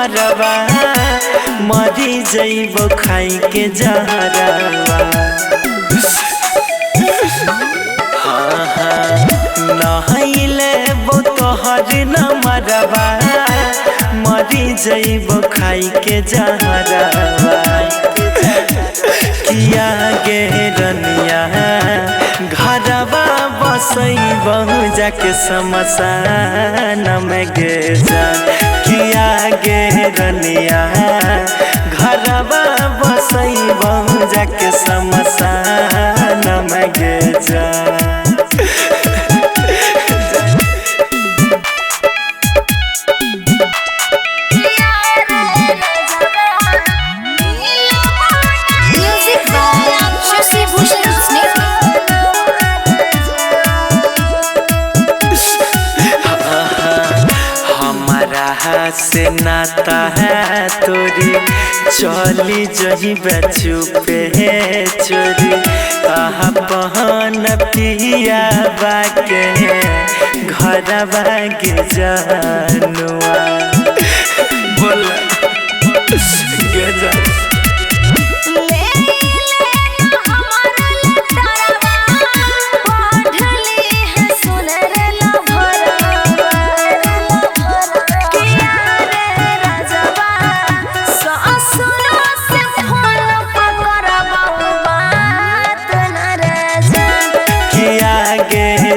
मरवा मरी जइब खाई के जहरवा। हाँ हाँ नहैले तोहर न मरवा मरी जइब खाई के जहरवा। किया गे रनिया घरवा बसैब जाके शमशान में गे जान। किया गे रनिया घरवा बसैब जाके शमशान में गे जान। से नाता है तोरी चली जही चुपे है चोरी। कहा पहन पिया बाके घर बागे जानुआ बोल गे जा।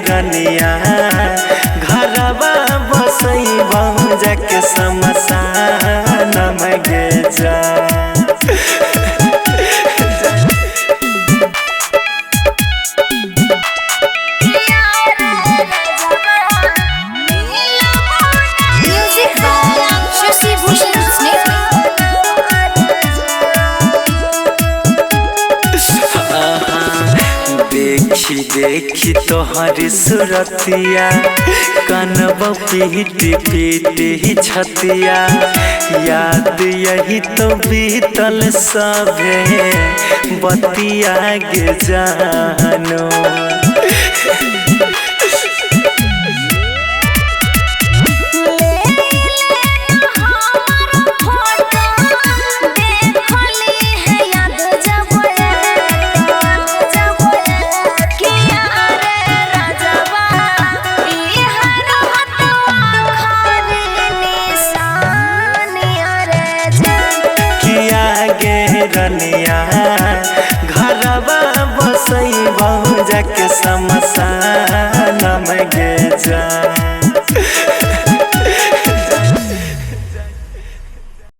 रनिया घरवा बसैब जाके शमशान में गे जान। देखी देखी तोहरी सुरतिया कनब पीट पीट छतिया। याद यही तो बीतल सभे बतिया गे जानो। रनिया घरवा बसैब जाके शमशान में गे जान।